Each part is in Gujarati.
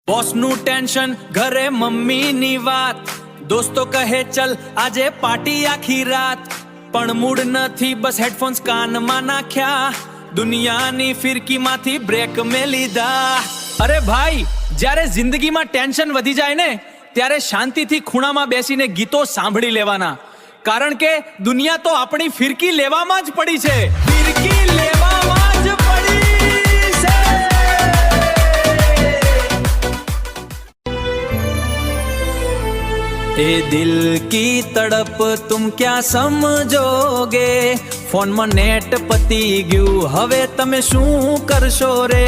બોસનું ટેન્શન, ઘરે મમ્મીની વાત, દોસ્તો કહે ચલ આજે પાર્ટી આખી રાત, પણ મૂડ નથી, બસ હેડફોન્સ કાનમાં નાખ્યા, દુનિયાની ફિરકીમાંથી બ્રેક મેં લીધા. અરે ભાઈ, જ્યારે જિંદગીમાં ટેન્શન વધી જાય ને ત્યારે શાંતિથી ખૂણામાં બેસીને ગીતો સાંભળી લેવાના, કારણ કે દુનિયા તો આપણી ફિરકી લેવામાં જ પડી છે. ફિરકી લેવામાં જ પડી છે. ए दिल की तड़प तुम क्या समझोगे, फोन में नेट पती गયું, હવે તમે શું કરશો રે,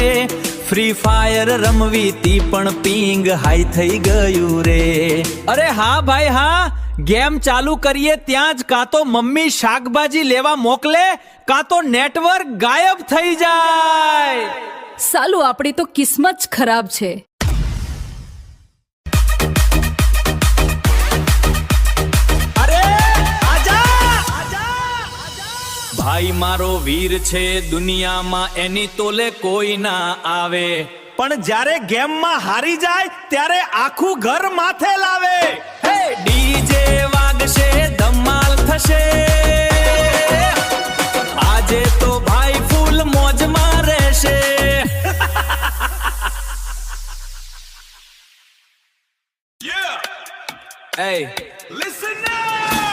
ફ્રી ફાયર રમવીતી પણ પિંગ હાઈ થઈ ગયું રે. અરે હા ભાઈ હા, ગેમ ચાલુ કરીએ ત્યાં જ કાં તો મમ્મી શાકભાજી લેવા મોકલે, કાં તો નેટવર્ક ગાયબ થઈ જાય. સાલું આપણી તો કિસ્મત જ ખરાબ છે. ભાઈ મારો વીર છે, દુનિયામાં એની તોલે કોઈ ના આવે, પણ જ્યારે ગેમમાં હારી જાય ત્યારે આખું ઘર માથે લાવે. હે ડીજે વાગશે, ધમાલ થશે, આજે તો ભાઈ ફૂલ મોજમાં રહેશે.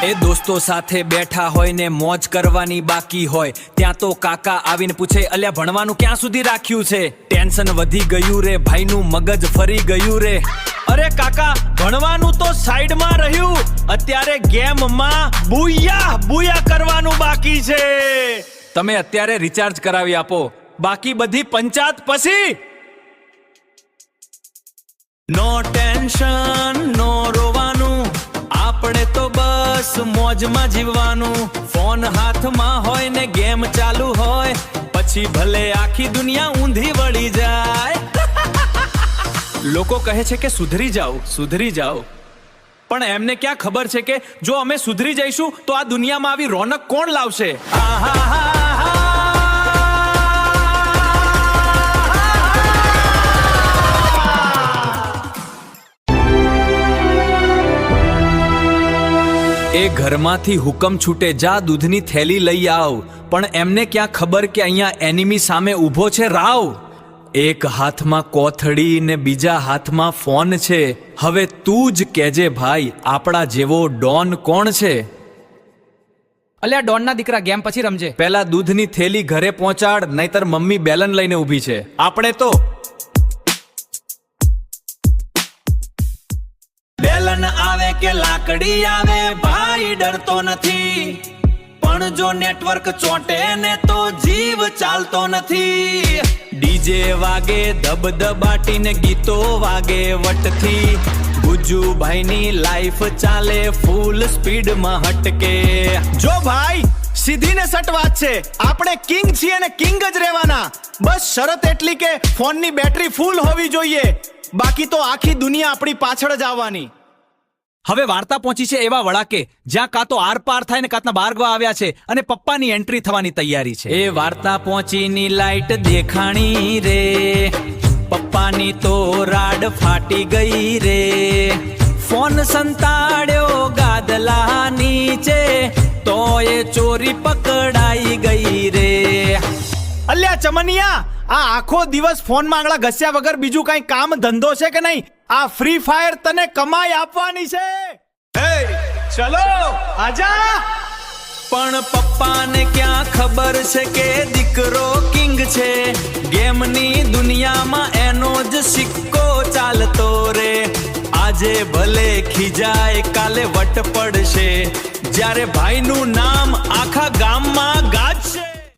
એ દોસ્તો સાથે બેઠા હોય ને મોજ કરવાની બાકી હોય, ત્યાં તો કાકા આવીને પૂછે, અલ્યા ભણવાનું ક્યાં સુધી રાખ્યું છે, ટેન્શન વધી ગયું રે, ભાઈનું મગજ ફરી ગયું રે. અરે કાકા, ભણવાનું તો સાઈડમાં રહ્યું, અત્યારે ગેમમાં બુયા બુયા કરવાનું બાકી છે. તમે અત્યારે રિચાર્જ કરાવી આપો, બાકી બધી પંચાયત પછી. નો ટેન્શન, નો રોવાનું, આપણે તો બસ મોજમાં જીવવાનું. ફોન હાથમાં હોય ને ગેમ ચાલુ હોય, પછી ભલે આખી દુનિયા ઊંધી વળી જાય. લોકો કહે છે કે સુધરી જાઓ, સુધરી જાઓ, પણ એમને ક્યાં ખબર છે કે જો અમે સુધરી જઈશું તો આ દુનિયામાં આવી રોનક કોણ લાવશે. એ ઘરમાંથી હુકમ છૂટે, જા દૂધની થેલી લઈ આવ, પણ એમને ક્યાં ખબર કે અહીંયા એનિમી સામે ઊભો છે રાવ. એક હાથમાં કોથળી ને બીજા હાથમાં ફોન છે, હવે તું જ કહેજે ભાઈ, આપણા જેવો ડોન કોણ છે. અલ્યા ડોનના દીકરા, ગેમ પછી રમજે. પહેલા દૂધની થેલી ઘરે પહોંચાડ, નહીતર મમ્મી બેલન લઈને ઊભી છે. આપણે તો બેલન આવે કે લાકડી આવે, ભાઈ ડરતો નથી, પણ જો નેટવર્ક ચોંટે ને તો જીવ ચાલતો નથી. ડીજે વાગે ધબધબાટીને ગીતો વાગે વટથી, ગુજ્જુભાઈની લાઈફ ચાલે ફૂલ સ્પીડમાં હટકે. જો ભાઈ, સીધી ને સટ વાત છે, આપણે કિંગ છીએ ને કિંગ જ રહેવાના. બસ શરત એટલી કે ફોનની બેટરી ફૂલ હોવી જોઈએ, બાકી તો આખી દુનિયા આપણી પાછળ જ આવવાની. હવે વાર્તા પહોંચી છે એવા વળાકે, જ્યાં કાં તો આર પાર થાય ને કાતના બારગવા આવ્યા છે અને પપ્પાની એન્ટ્રી થવાની તૈયારી છે. એ વાર્તા પહોંચીની લાઈટ દેખાણી રે, પપ્પાની તો રાડ ફાટી ગઈ રે, ફોન સંતાડ્યો ગાદલા નીચે, તો એ ચોરી પકડાઈ ગઈ રે. અલ્યા ચમનિયા, આ આખો દિવસ ફોનમાં આંગળા ઘસ્યા વગર બીજું કઈ કામ ધંધો છે કે નહીં? આ ફ્રી ફાયર તને કમાઈ આપવાની છે. હે ચલો આજા. પણ પપ્પાને ક્યાં ખબર છે કે દીકરો કિંગ છે, ગેમની દુનિયામાં એનો જ સિક્કો ચાલતો રે. આજે ભલે ખીજાય, કાલે વટ પડશે, જ્યારે ભાઈનું નામ આખા ગામમાં ગાજશે.